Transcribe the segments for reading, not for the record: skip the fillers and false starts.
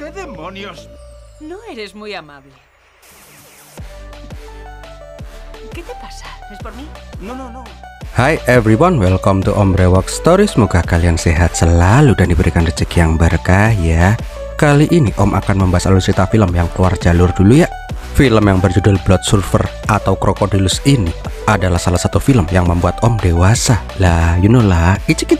¿Qué demonios? No eres muy amable. ¿Qué te pasa? ¿Es por mí? No. Hai everyone, welcome to Om Brewok Story. Semoga kalian sehat selalu dan diberikan rezeki yang berkah ya. Kali ini Om akan membahas alur cerita film yang keluar jalur dulu ya. Film yang berjudul Blood Surfer atau Crocodylus ini adalah salah satu film yang membuat Om dewasa. Lah, you know lah, icik.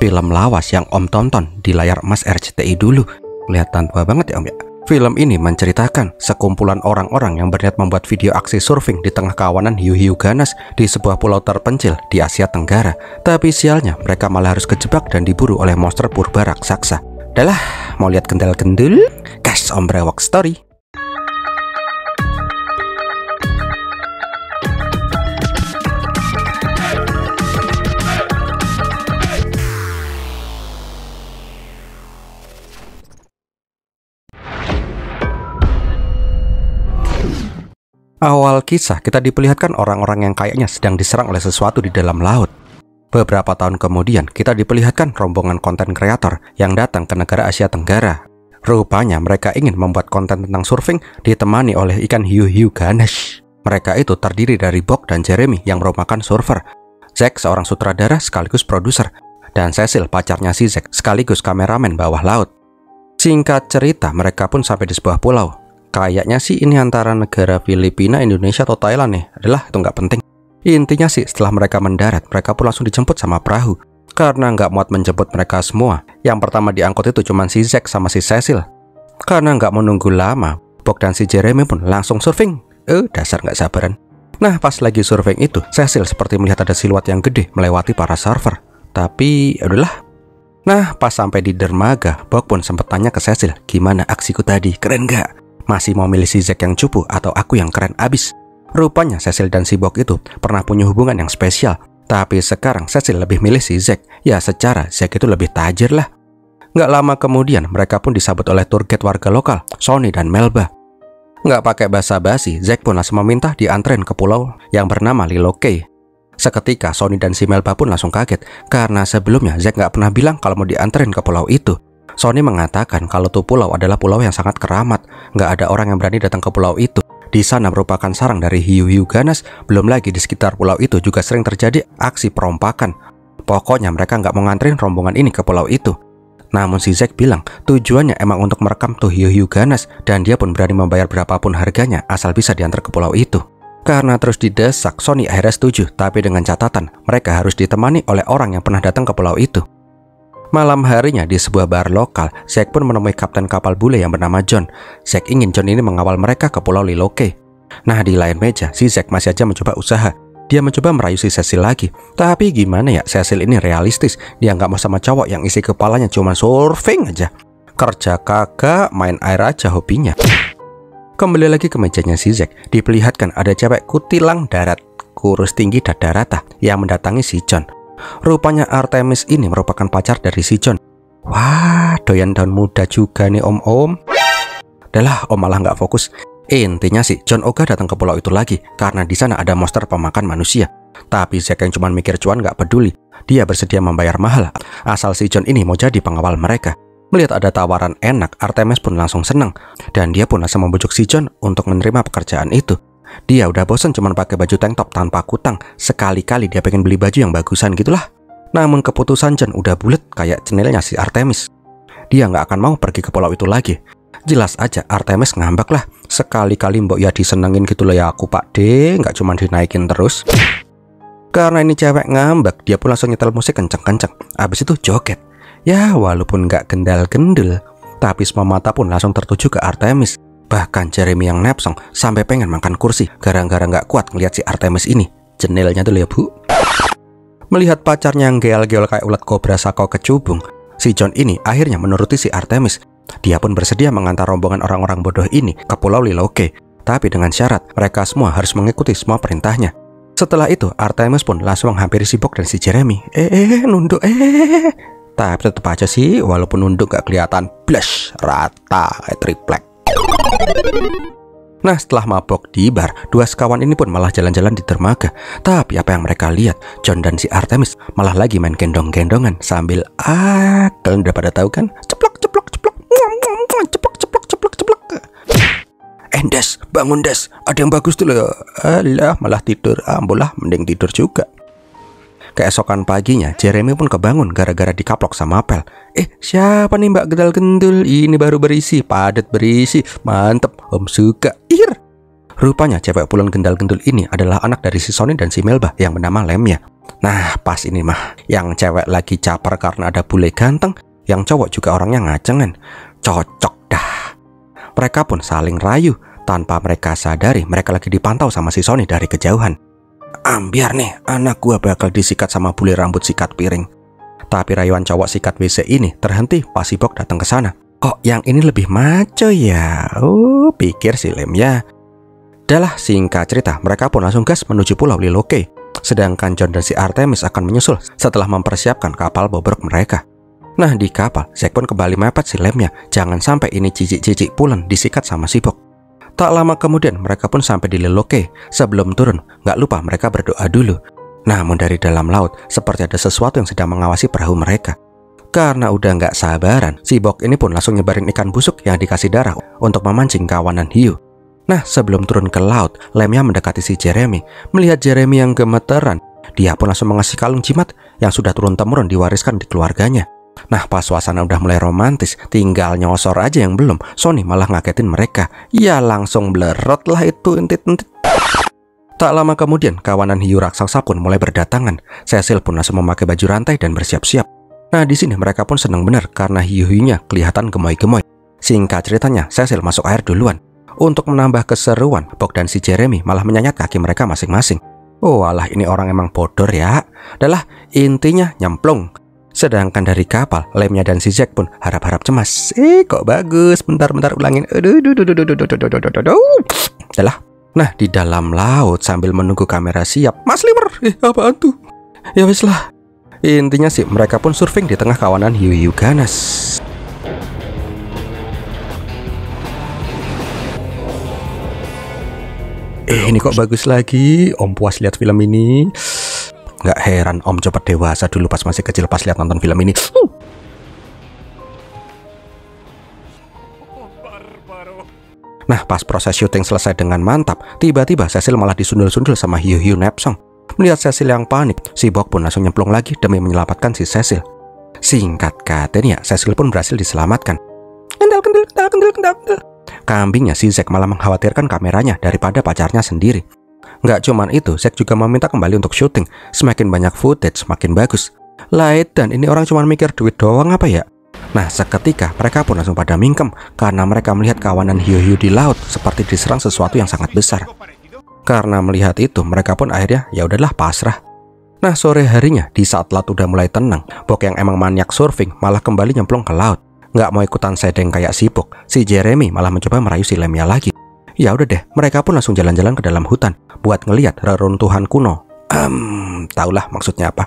Film lawas yang Om tonton di layar emas RCTI dulu. Kelihatan tua banget ya Om ya. Film ini menceritakan sekumpulan orang-orang yang berniat membuat video aksi surfing di tengah kawanan hiu-hiu ganas di sebuah pulau terpencil di Asia Tenggara. Tapi sialnya mereka malah harus kejebak dan diburu oleh monster purba raksasa. Dahlah, mau lihat kendal-kendul? Gas Om Brewok Story. Awal kisah kita diperlihatkan orang-orang yang kayaknya sedang diserang oleh sesuatu di dalam laut. Beberapa tahun kemudian kita diperlihatkan rombongan konten kreator yang datang ke negara Asia Tenggara. Rupanya mereka ingin membuat konten tentang surfing ditemani oleh ikan hiu-hiu ganas. Mereka itu terdiri dari Bob dan Jeremy yang merupakan surfer, Zack seorang sutradara sekaligus produser, dan Cecil pacarnya si Zack sekaligus kameramen bawah laut. Singkat cerita mereka pun sampai di sebuah pulau. Kayaknya sih ini antara negara Filipina, Indonesia, atau Thailand nih. Adalah itu nggak penting. Intinya sih setelah mereka mendarat, mereka pun langsung dijemput sama perahu. Karena nggak muat menjemput mereka semua, yang pertama diangkut itu cuma si Zack sama si Cecil. Karena nggak menunggu lama, Bob dan si Jeremy pun langsung surfing. Dasar nggak sabaran. Nah pas lagi surfing itu, Cecil seperti melihat ada siluet yang gede melewati para surfer. Tapi udahlah. Nah pas sampai di dermaga, Bob pun sempat tanya ke Cecil, gimana aksiku tadi, keren nggak? Masih mau milih si Zack yang cupu atau aku yang keren abis? Rupanya Cecil dan si Bob itu pernah punya hubungan yang spesial. Tapi sekarang Cecil lebih milih si Zack. Ya secara Zack itu lebih tajir lah. Nggak lama kemudian mereka pun disambut oleh tour guide warga lokal, Sonny dan Melba. Nggak pakai basa-basi, Zack pun langsung meminta dianterin ke pulau yang bernama Lilo Cay. Seketika Sonny dan si Melba pun langsung kaget. Karena sebelumnya Zack nggak pernah bilang kalau mau dianterin ke pulau itu. Sonny mengatakan kalau tuh pulau adalah pulau yang sangat keramat, nggak ada orang yang berani datang ke pulau itu. Di sana merupakan sarang dari hiu-hiu ganas, belum lagi di sekitar pulau itu juga sering terjadi aksi perompakan. Pokoknya mereka nggak mau nganterin rombongan ini ke pulau itu. Namun si Zack bilang tujuannya emang untuk merekam tuh hiu-hiu ganas dan dia pun berani membayar berapapun harganya asal bisa diantar ke pulau itu. Karena terus didesak, Sonny akhirnya setuju, tapi dengan catatan mereka harus ditemani oleh orang yang pernah datang ke pulau itu. Malam harinya di sebuah bar lokal, Zack pun menemui kapten kapal bule yang bernama John. Zack ingin John ini mengawal mereka ke pulau Lilo Cay. Nah di lain meja, si Zack masih aja mencoba usaha. Dia mencoba merayu si Cecil lagi. Tapi gimana ya, Cecil ini realistis. Dia nggak mau sama cowok yang isi kepalanya cuma surfing aja. Kerja kagak, main air aja hobinya. Kembali lagi ke mejanya si Zack, diperlihatkan ada cewek kutilang darat, kurus tinggi dada rata yang mendatangi si John. Rupanya Artemis ini merupakan pacar dari si John. Wah, doyan daun muda juga nih om-om. Dahlah, om malah nggak fokus. Intinya sih, John Oga datang ke pulau itu lagi karena di sana ada monster pemakan manusia. Tapi Zack yang cuma mikir cuan nggak peduli. Dia bersedia membayar mahal asal si John ini mau jadi pengawal mereka. Melihat ada tawaran enak, Artemis pun langsung senang dan dia pun langsung membujuk si John untuk menerima pekerjaan itu. Dia udah bosan cuma pakai baju tank top tanpa kutang. Sekali-kali dia pengen beli baju yang bagusan gitulah. Namun keputusan John udah bulat kayak cenilnya si Artemis. Dia nggak akan mau pergi ke pulau itu lagi. Jelas aja Artemis ngambek lah. Sekali-kali mbok ya disenengin gitu loh ya aku pak de, nggak cuma dinaikin terus. Karena ini cewek ngambek, dia pun langsung nyetel musik kenceng-kenceng. Abis itu joget. Ya walaupun nggak gendal-gendul, tapi semua mata pun langsung tertuju ke Artemis. Bahkan Jeremy yang nepsong sampai pengen makan kursi gara-gara nggak kuat ngeliat si Artemis ini. Jenelnya tuh ya bu. Melihat pacarnya yang geol-geol kayak ulat kobra sako kecubung, si John ini akhirnya menuruti si Artemis. Dia pun bersedia mengantar rombongan orang-orang bodoh ini ke pulau Lilo Cay. Tapi dengan syarat mereka semua harus mengikuti semua perintahnya. Setelah itu Artemis pun langsung menghampiri si Bob dan si Jeremy. Nunduk Tapi tetap aja sih walaupun nunduk gak kelihatan blush rata kayak triplek. Nah setelah mabok di bar, dua sekawan ini pun malah jalan-jalan di dermaga. Tapi apa yang mereka lihat, John dan si Artemis malah lagi main gendong-gendongan sambil kalian udah pada tahu kan? Ceplok ceplok ceplok. Des, bangun Des, ada yang bagus tuh loh. Alah, malah tidur. Ambolah, mending tidur juga. Keesokan paginya, Jeremy pun kebangun gara-gara dikaplok sama apel. Siapa nih Mbak Gendal-Gendul? Ini baru berisi, padat berisi. Mantep, Om suka. Rupanya cewek pulen gendal-gendul ini adalah anak dari si Sony dan si Melba yang bernama Lemnya. Nah, pas ini mah, yang cewek lagi caper karena ada bule ganteng, yang cowok juga orangnya ngacengan. Cocok dah. Mereka pun saling rayu. Tanpa mereka sadari, mereka lagi dipantau sama si Sony dari kejauhan. Ambiar nih, anak gua bakal disikat sama bule rambut sikat piring. Tapi rayuan cowok sikat WC ini terhenti pas si Bok datang ke sana. Kok yang ini lebih maco ya? Pikir si Lem ya. Dahlah, singkat cerita, mereka pun langsung gas menuju pulau Liloke. Sedangkan John dan si Artemis akan menyusul setelah mempersiapkan kapal bobrok mereka. Nah, di kapal, Zack pun kembali mepet si Lemnya. Jangan sampai ini cicik-cicik pulen disikat sama si Bok. Tak lama kemudian mereka pun sampai di Liloke. Sebelum turun, gak lupa mereka berdoa dulu. Namun dari dalam laut, seperti ada sesuatu yang sedang mengawasi perahu mereka. Karena udah gak sabaran, si Bok ini pun langsung nyebarin ikan busuk yang dikasih darah untuk memancing kawanan hiu. Nah, sebelum turun ke laut, Lemnya mendekati si Jeremy. Melihat Jeremy yang gemeteran, dia pun langsung mengasih kalung jimat yang sudah turun-temurun diwariskan di keluarganya. Nah, pas suasana udah mulai romantis, tinggal nyosor aja yang belum, Sony malah ngagetin mereka. Ya langsung blerot lah itu entit-entit. Tak lama kemudian, kawanan hiu raksasa pun mulai berdatangan. Cecil pun langsung memakai baju rantai dan bersiap-siap. Nah, di sini mereka pun senang benar karena hiu-hiunya kelihatan gemoy-gemoy. Singkat ceritanya, Cecil masuk air duluan. Untuk menambah keseruan, Bok dan si Jeremy malah menyayat kaki mereka masing-masing. Alah, ini orang emang bodor ya. Dahlah, intinya nyemplung. Sedangkan dari kapal, Lemnya dan si Zack pun harap-harap cemas. Kok bagus, bentar-bentar ulangin. Dahlah. Nah, di dalam laut sambil menunggu kamera siap. Mas Liver, apaan tuh? Ya wis lah. Intinya sih, mereka pun surfing di tengah kawanan hiu-hiu ganas. Ini kok bagus lagi. Om puas lihat film ini. Gak heran Om cepet dewasa dulu pas masih kecil pas lihat nonton film ini. Nah, pas proses syuting selesai dengan mantap, tiba-tiba Cecil malah disundul-sundul sama hiu-hiu Nepsong. Melihat Cecil yang panik, si Bok pun langsung nyemplung lagi demi menyelamatkan si Cecil. Singkat katanya, Cecil pun berhasil diselamatkan. Kendal. Kambingnya si Zack malah mengkhawatirkan kameranya daripada pacarnya sendiri. Nggak cuman itu, Zack juga meminta kembali untuk syuting. Semakin banyak footage, semakin bagus. Light dan ini orang cuma mikir duit doang apa ya? Nah, seketika mereka pun langsung pada mingkem karena mereka melihat kawanan hiu-hiu di laut seperti diserang sesuatu yang sangat besar. Karena melihat itu, mereka pun akhirnya ya udahlah pasrah. Nah, sore harinya di saat laut udah mulai tenang, Bok yang emang maniak surfing malah kembali nyemplung ke laut. Nggak mau ikutan sedeng kayak si Bok, si Jeremy malah mencoba merayu si Lemnya lagi. Ya udah deh, mereka pun langsung jalan-jalan ke dalam hutan buat ngeliat reruntuhan kuno. Taulah maksudnya apa.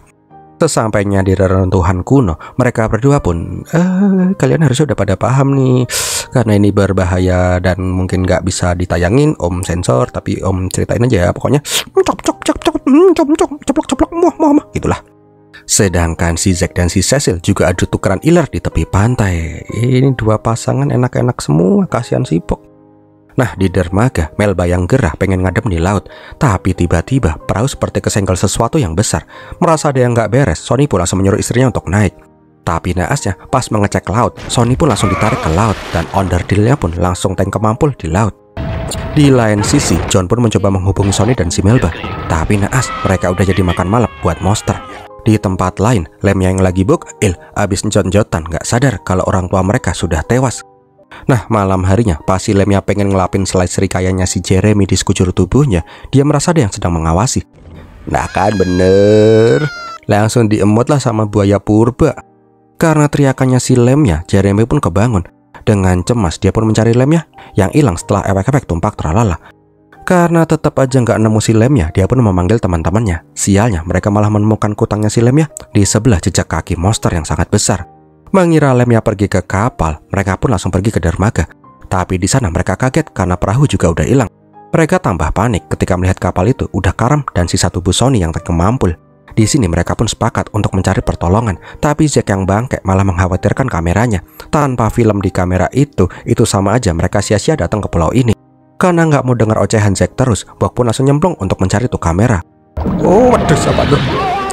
Sesampainya di reruntuhan kuno, mereka berdua pun, kalian harusnya udah pada paham nih, karena ini berbahaya dan mungkin nggak bisa ditayangin. Om sensor, tapi Om ceritain aja ya, pokoknya coplok, muah, gitulah. Sedangkan si Zack dan si Cecil juga adu tukeran iler di tepi pantai. Ini dua pasangan enak-enak semua, kasihan si Bok. Nah, di dermaga, Melba yang gerah pengen ngadem di laut. Tapi tiba-tiba, perahu seperti kesenggol sesuatu yang besar. Merasa ada yang nggak beres, Sony pun langsung menyuruh istrinya untuk naik. Tapi naasnya, pas mengecek laut, Sony pun langsung ditarik ke laut. Dan onderdilnya pun langsung tank kemampul di laut. Di lain sisi, John pun mencoba menghubungi Sony dan si Melba. Tapi naas, mereka udah jadi makan malam buat monster. Di tempat lain, Lem yang lagi abis njot-njotan nggak sadar kalau orang tua mereka sudah tewas. Nah, malam harinya, pas si Lemnya pengen ngelapin selai serikayanya si Jeremy di sekujur tubuhnya, dia merasa ada yang sedang mengawasi. Nah kan bener, langsung diemot lah sama buaya purba. Karena teriakannya si Lemnya, Jeremy pun kebangun. Dengan cemas, dia pun mencari Lemnya yang hilang setelah efek-efek tumpak tralala. Karena tetap aja nggak nemu si Lemnya, dia pun memanggil teman-temannya. Sialnya, mereka malah menemukan kutangnya si Lemnya di sebelah jejak kaki monster yang sangat besar. Mengira Lemnya pergi ke kapal, mereka pun langsung pergi ke dermaga. Tapi di sana mereka kaget karena perahu juga udah hilang. Mereka tambah panik ketika melihat kapal itu udah karam dan sisa tubuh Sony yang terkemampul. Di sini mereka pun sepakat untuk mencari pertolongan, tapi Zack yang bangke malah mengkhawatirkan kameranya. Tanpa film di kamera itu sama aja mereka sia-sia datang ke pulau ini. Karena nggak mau dengar ocehan Zack terus, Bob pun langsung nyemplung untuk mencari tuh kamera. Oh, waduh, apa tuh?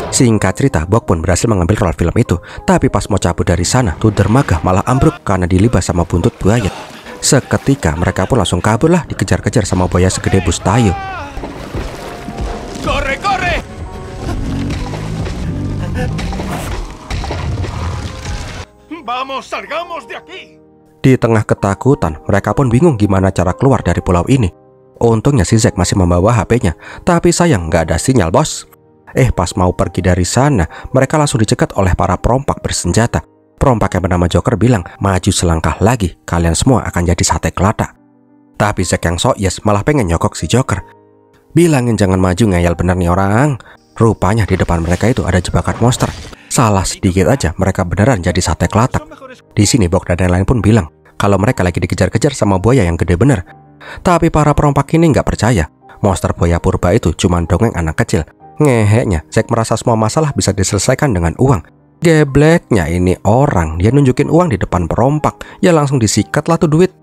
Singkat cerita, Bob pun berhasil mengambil roll film itu. Tapi pas mau cabut dari sana, tuh dermaga malah ambruk karena dilibas sama buntut buaya. Seketika mereka pun langsung kabur lah, dikejar-kejar sama buaya segede bus tayo. ¡Corre, corre! ¡Vamos, salgamos de aquí! Di tengah ketakutan, mereka pun bingung gimana cara keluar dari pulau ini. Untungnya si Zack masih membawa HP-nya, tapi sayang nggak ada sinyal, bos. Pas mau pergi dari sana, mereka langsung dicegat oleh para perompak bersenjata. Perompak yang bernama Joker bilang, maju selangkah lagi, kalian semua akan jadi sate kelatak. Tapi Zack yang sok yes malah pengen nyokok si Joker. Bilangin jangan maju, ngeyel bener nih orang. Rupanya di depan mereka itu ada jebakan monster. Salah sedikit aja mereka beneran jadi sate kelatak. Di sini Bob dan lain-lain pun bilang kalau mereka lagi dikejar-kejar sama buaya yang gede bener. Tapi para perompak ini nggak percaya. Monster buaya purba itu cuma dongeng anak kecil. Ngeheknya, Zack merasa semua masalah bisa diselesaikan dengan uang. Gebleknya ini orang, dia nunjukin uang di depan perompak, ya langsung disikat lah tuh duit.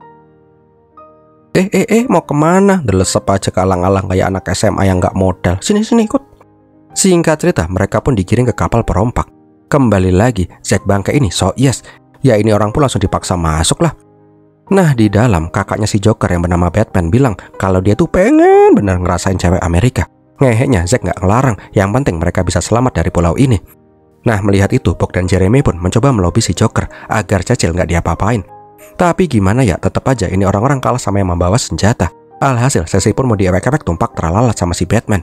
Mau kemana? Delesep aja kalang-alang kayak anak SMA yang nggak modal. Sini ikut. Singkat cerita, mereka pun digiring ke kapal perompak. Kembali lagi, Zack bangke ini so yes. Ya ini orang pun langsung dipaksa masuk lah. Nah di dalam, kakaknya si Joker yang bernama Batman bilang kalau dia tuh pengen bener ngerasain cewek Amerika. Ngeheknya Zack nggak ngelarang, yang penting mereka bisa selamat dari pulau ini. Nah melihat itu, Bob dan Jeremy pun mencoba melobi si Joker agar Cecil nggak diapa-apain. Tapi gimana ya, tetap aja ini orang-orang kalah sama yang membawa senjata. Alhasil sesi pun mau diewek-ewek tumpak terlalat sama si Batman.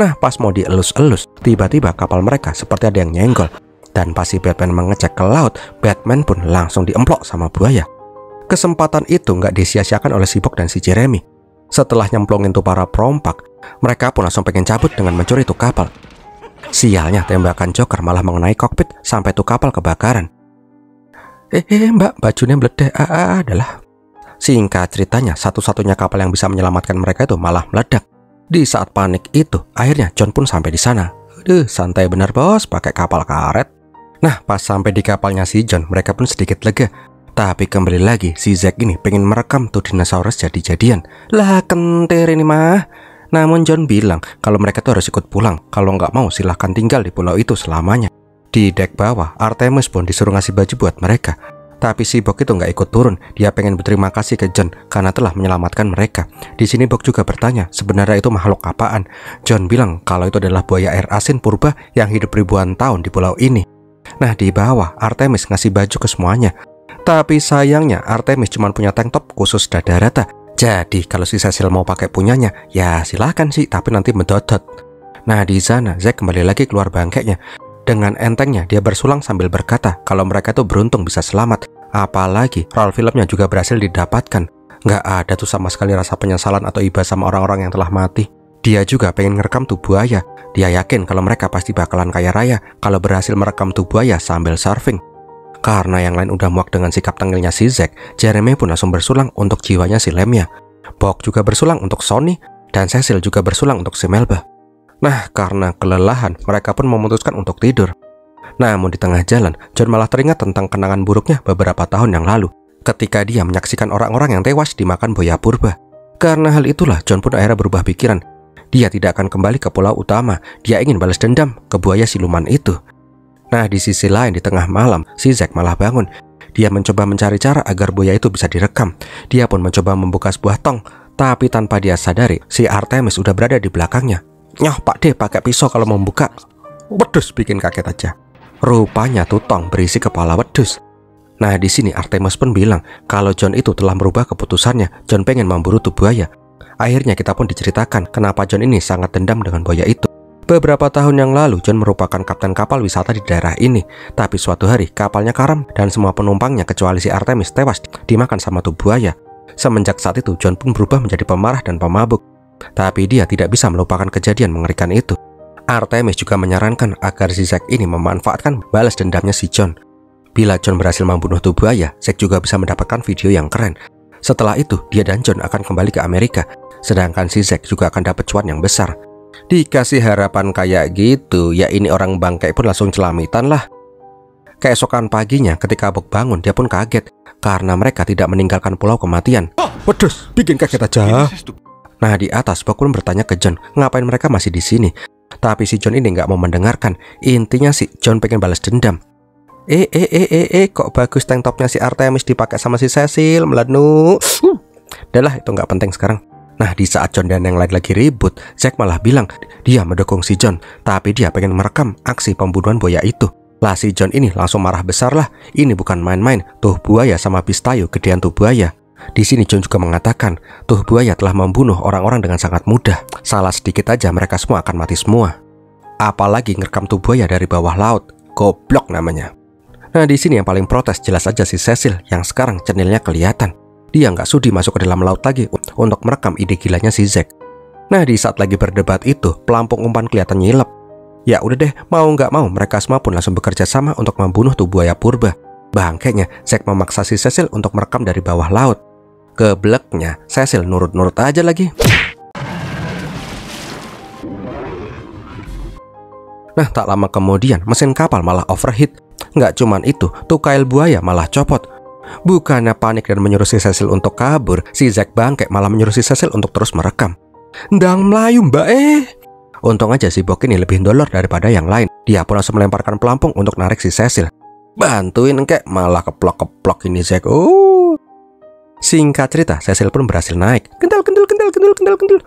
Nah pas mau dielus-elus, tiba-tiba kapal mereka seperti ada yang nyenggol. Dan pas si Batman mengecek ke laut, Batman pun langsung diemplok sama buaya. Kesempatan itu nggak disia-siakan oleh si Bob dan si Jeremy. Setelah nyemplungin tuh para perompak, mereka pun langsung pengen cabut dengan mencuri tuh kapal. Sialnya tembakan Joker malah mengenai kokpit sampai tuh kapal kebakaran. Mbak, bajunya meledak adalah. Singkat ceritanya, satu-satunya kapal yang bisa menyelamatkan mereka itu malah meledak. Di saat panik itu, akhirnya John pun sampai di sana. Santai benar bos, pakai kapal karet. Nah, pas sampai di kapalnya si John, mereka pun sedikit lega. Tapi kembali lagi, si Zack ini pengen merekam tuh dinosaurus jadi-jadian. Lah kentir ini mah. Namun John bilang kalau mereka tuh harus ikut pulang. Kalau nggak mau silahkan tinggal di pulau itu selamanya. Di dek bawah, Artemis pun disuruh ngasih baju buat mereka. Tapi si Bob itu nggak ikut turun. Dia pengen berterima kasih ke John karena telah menyelamatkan mereka. Di sini Bob juga bertanya sebenarnya itu makhluk apaan. John bilang kalau itu adalah buaya air asin purba yang hidup ribuan tahun di pulau ini. Nah di bawah, Artemis ngasih baju ke semuanya. Tapi sayangnya Artemis cuma punya tank top khusus dada rata. Jadi kalau si Cecil mau pakai punyanya, ya silahkan sih, tapi nanti mendodot. Nah di sana Zack kembali lagi keluar bangkainya. Dengan entengnya dia bersulang sambil berkata kalau mereka tuh beruntung bisa selamat. Apalagi roll filmnya juga berhasil didapatkan. Nggak ada tuh sama sekali rasa penyesalan atau iba sama orang-orang yang telah mati. Dia juga pengen ngerekam tuh buaya. Dia yakin kalau mereka pasti bakalan kaya raya kalau berhasil merekam tuh buaya sambil surfing. Karena yang lain udah muak dengan sikap tengilnya si Zack, Jeremy pun langsung bersulang untuk jiwanya si Lemia. Bob juga bersulang untuk Sonny, dan Cecil juga bersulang untuk si Melba. Nah, karena kelelahan, mereka pun memutuskan untuk tidur. Namun di tengah jalan, John malah teringat tentang kenangan buruknya beberapa tahun yang lalu, ketika dia menyaksikan orang-orang yang tewas dimakan buaya purba. Karena hal itulah, John pun akhirnya berubah pikiran. Dia tidak akan kembali ke pulau utama, dia ingin balas dendam ke buaya siluman itu. Nah di sisi lain di tengah malam, si Zack malah bangun. Dia mencoba mencari cara agar buaya itu bisa direkam. Dia pun mencoba membuka sebuah tong. Tapi tanpa dia sadari, si Artemis udah berada di belakangnya. Nyoh Pak D pakai pisau kalau mau membuka. Wedus bikin kaget aja. Rupanya tuh tong berisi kepala wedus. Nah di sini Artemis pun bilang kalau John itu telah merubah keputusannya. John pengen memburu tuh buaya. Akhirnya kita pun diceritakan kenapa John ini sangat dendam dengan buaya itu. Beberapa tahun yang lalu, John merupakan kapten kapal wisata di daerah ini. Tapi suatu hari, kapalnya karam dan semua penumpangnya kecuali si Artemis tewas dimakan sama tuh buaya. Semenjak saat itu, John pun berubah menjadi pemarah dan pemabuk. Tapi dia tidak bisa melupakan kejadian mengerikan itu. Artemis juga menyarankan agar si Zack ini memanfaatkan balas dendamnya si John. Bila John berhasil membunuh tuh buaya, Zack juga bisa mendapatkan video yang keren. Setelah itu, dia dan John akan kembali ke Amerika. Sedangkan si Zack juga akan dapat cuan yang besar. Dikasih harapan kayak gitu, ya ini orang bangkai pun langsung celamitan lah. Keesokan paginya ketika Bob bangun, dia pun kaget karena mereka tidak meninggalkan pulau kematian. Wedus, bikin kaget aja. ¿Quién es esto? Nah, di atas Bok pun bertanya ke John, ngapain mereka masih di sini? Tapi si John ini nggak mau mendengarkan. Intinya si John pengen balas dendam. Kok bagus tank topnya si Artemis dipakai sama si Cecil, melanu. Udah lah, itu nggak penting sekarang. Nah, di saat John dan yang lain lagi ribut, Zack malah bilang dia mendukung si John, tapi dia pengen merekam aksi pembunuhan buaya itu. Lah si John ini langsung marah besar lah. Ini bukan main-main, tuh buaya sama Pistayo gedean tuh buaya. Di sini John juga mengatakan, tuh buaya telah membunuh orang-orang dengan sangat mudah. Salah sedikit aja mereka semua akan mati semua. Apalagi ngerekam tuh buaya dari bawah laut. Goblok namanya. Nah, di sini yang paling protes jelas aja si Cecil yang sekarang cenilnya kelihatan. Dia nggak sudi masuk ke dalam laut lagi untuk merekam ide gilanya si Zack. Nah, di saat lagi berdebat itu, pelampung umpan kelihatan nyilep. Ya udah deh, mau nggak mau mereka semua pun langsung bekerja sama untuk membunuh tuh buaya purba. Bangkainya, Zack memaksa si Cecil untuk merekam dari bawah laut. Kebleknya, Cecil nurut-nurut aja lagi. Nah, tak lama kemudian mesin kapal malah overheat. Nggak cuman itu, tuh kail buaya malah copot. Bukannya panik dan menyuruh si Cecil untuk kabur, si Zack bangke malah menyuruh si Cecil untuk terus merekam. Ndang melayu mbak Untung aja si Bok ini lebih dolor daripada yang lain. Dia pun langsung melemparkan pelampung untuk narik si Cecil. Bantuin kek, malah keplok-keplok ini Zack. Singkat cerita, Cecil pun berhasil naik. Kendal.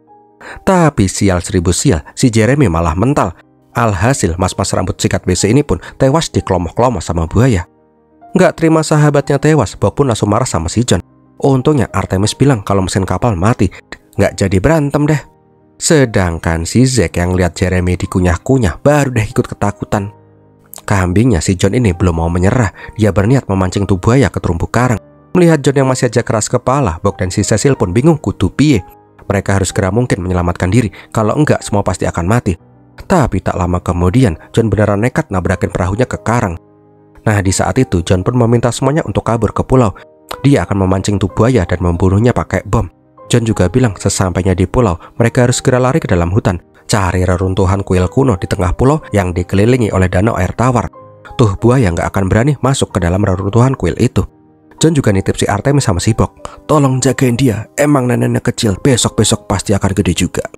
Tapi sial seribu sial, si Jeremy malah mental. Alhasil, mas-mas rambut sikat WC ini pun tewas di kelomoh-kelomoh sama buaya. Nggak terima sahabatnya tewas, Bok pun langsung marah sama si John. Untungnya Artemis bilang kalau mesin kapal mati. Nggak jadi berantem deh. Sedangkan si Zack yang lihat Jeremy dikunyah-kunyah baru deh ikut ketakutan. Kambingnya si John ini belum mau menyerah. Dia berniat memancing tuh buaya ke terumbu karang. Melihat John yang masih aja keras kepala, Bok dan si Cecil pun bingung kudu piye. Mereka harus segera mungkin menyelamatkan diri, kalau enggak semua pasti akan mati. Tapi tak lama kemudian, John beneran nekat nabrakin perahunya ke karang. Nah, di saat itu John pun meminta semuanya untuk kabur ke pulau. Dia akan memancing tuh buaya dan membunuhnya pakai bom. John juga bilang sesampainya di pulau, mereka harus segera lari ke dalam hutan, cari reruntuhan kuil kuno di tengah pulau yang dikelilingi oleh danau air tawar. Tuh buaya nggak akan berani masuk ke dalam reruntuhan kuil itu. John juga nitip si Artemis sama si Bok, tolong jagain dia, emang neneknya kecil, besok-besok pasti akan gede juga.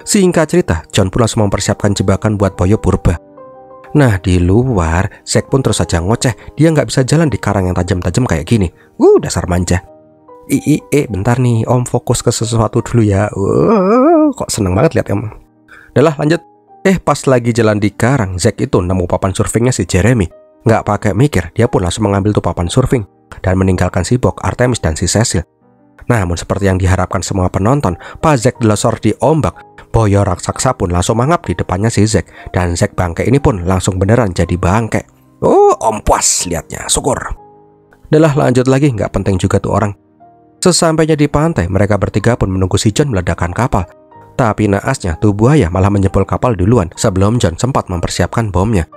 Singkat cerita, John pun langsung mempersiapkan jebakan buat boyo purba. Nah, di luar, Zack pun terus saja ngoceh, dia nggak bisa jalan di karang yang tajam-tajam kayak gini. Dasar manja. Bentar nih, om fokus ke sesuatu dulu ya. Kok seneng banget lihat emang. Udah lah, lanjut. Pas lagi jalan di karang, Zack itu nemu papan surfingnya si Jeremy. Nggak pakai mikir, dia pun langsung mengambil tuh papan surfing dan meninggalkan si Bok, Artemis, dan si Cecil. Namun seperti yang diharapkan semua penonton, pas Zack dilosor di ombak, boyo raksasa pun langsung mangap di depannya si Zack. Dan Zack bangke ini pun langsung beneran jadi bangke. Om puas liatnya, syukur. Udah lah, lanjut lagi, nggak penting juga tuh orang. Sesampainya di pantai, mereka bertiga pun menunggu si John meledakkan kapal. Tapi naasnya, tuh buaya malah menjebol kapal duluan sebelum John sempat mempersiapkan bomnya.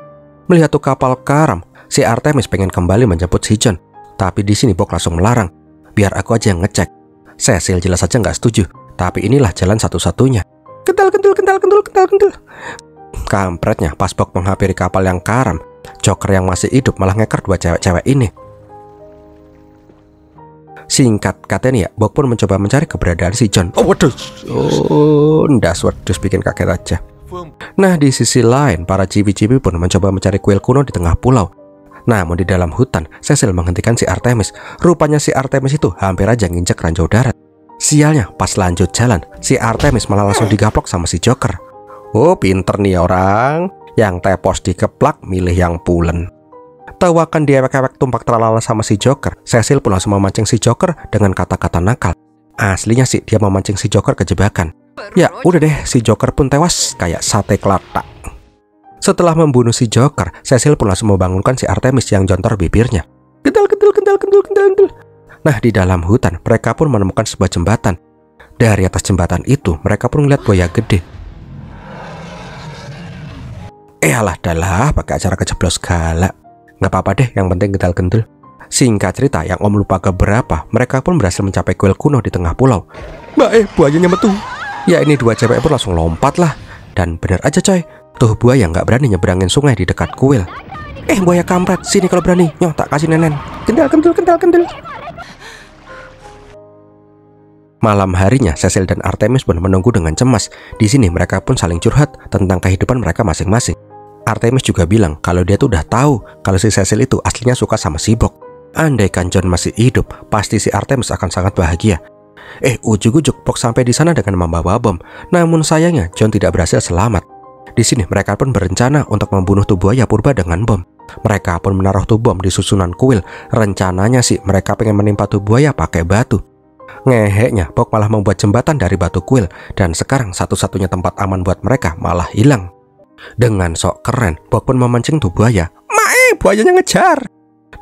Melihat tuh kapal karam, si Artemis pengen kembali menjemput si John. Tapi di sini Bok langsung melarang. Biar aku aja yang ngecek. Cecil jelas saja nggak setuju. Tapi inilah jalan satu-satunya. Kental. Kampretnya, pas Bok menghampiri kapal yang karam, Joker yang masih hidup malah ngeker dua cewek-cewek ini. Singkat katanya, Bok pun mencoba mencari keberadaan si John. Wedus. Ndas wedus bikin kaget aja. Nah, di sisi lain, para cibi-cibi pun mencoba mencari kuil kuno di tengah pulau. Namun di dalam hutan, Cecil menghentikan si Artemis. Rupanya si Artemis itu hampir aja nginjek ranjau darat. Sialnya, pas lanjut jalan, si Artemis malah langsung digaplok sama si Joker. Pinter nih orang. Yang tepos dikeplak, milih yang pulen. Tawakan diewek-ewek tumpak tralala sama si Joker, Cecil pun langsung memancing si Joker dengan kata-kata nakal. Aslinya sih dia memancing si Joker ke jebakan. Ya udah deh, si Joker pun tewas kayak sate kelatak. Setelah membunuh si Joker, Cecil pun langsung membangunkan si Artemis yang jontor bibirnya. Kental. Nah, di dalam hutan, mereka pun menemukan sebuah jembatan. Dari atas jembatan itu, mereka pun melihat buaya gede. Alah dalah, pakai acara kejeblos galak. Nggak apa-apa deh, yang penting kental. Singkat cerita, yang om lupa keberapa, mereka pun berhasil mencapai kuil kuno di tengah pulau. Mbak buayanya metu. Ya ini dua cewek pun langsung lompat lah. Dan bener aja coy, tuh buaya nggak berani nyeberangin sungai di dekat kuil. Buaya kampret, sini kalau berani. Nyoh, tak kasih nenen. Kendal. Malam harinya, Cecil dan Artemis pun menunggu dengan cemas. Di sini mereka pun saling curhat tentang kehidupan mereka masing-masing. Artemis juga bilang kalau dia tuh udah tahu kalau si Cecil itu aslinya suka sama si Bob. Andaikan John masih hidup, pasti si Artemis akan sangat bahagia. Ujuk-ujuk Bob sampai di sana dengan membawa bom. Namun sayangnya John tidak berhasil selamat. Di sini mereka pun berencana untuk membunuh tuh buaya purba dengan bom. Mereka pun menaruh tuh bom di susunan kuil. Rencananya sih mereka pengen menimpa tuh buaya pakai batu. Ngeheknya, Bob malah membuat jembatan dari batu kuil, dan sekarang satu-satunya tempat aman buat mereka malah hilang. Dengan sok keren, Bob pun memancing tuh buaya. Buayanya ngejar.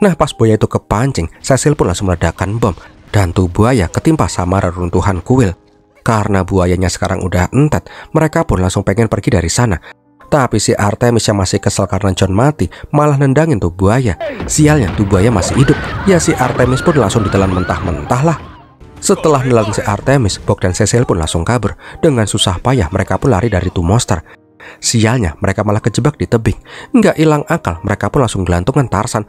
Nah, pas buaya itu kepancing, Cecil pun langsung meledakkan bom, dan tuh buaya ketimpa sama reruntuhan kuil. Karena buayanya sekarang udah entet, mereka pun langsung pengen pergi dari sana. Tapi si Artemis yang masih kesel karena John mati, malah nendangin tuh buaya. Sialnya, tuh buaya masih hidup. Ya si Artemis pun langsung ditelan mentah-mentah lah. Setelah nelan si Artemis, Bob dan Cecil pun langsung kabur. Dengan susah payah mereka pun lari dari tuh monster. Sialnya, mereka malah kejebak di tebing. Nggak hilang akal, mereka pun langsung gelantungan Tarzan.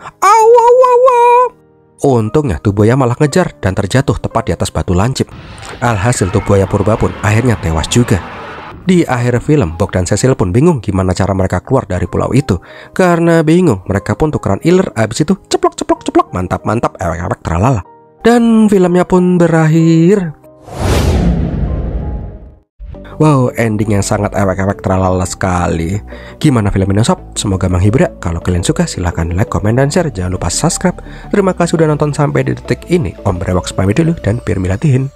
Untungnya tuh buaya malah ngejar dan terjatuh tepat di atas batu lancip. Alhasil tuh buaya purba pun akhirnya tewas juga. Di akhir film, Bob dan Cecil pun bingung gimana cara mereka keluar dari pulau itu. Karena bingung, mereka pun tukeran iler, abis itu ceplok, mantap, ewek-ewek tralala. Dan filmnya pun berakhir. Wow, ending yang sangat ewek-ewek tralala sekali. Gimana film ini sob? Semoga menghibur ya. Kalau kalian suka silahkan like, komen, dan share. Jangan lupa subscribe. Terima kasih sudah nonton sampai di detik ini. Om Brewok pamit dulu dan biar milatihin.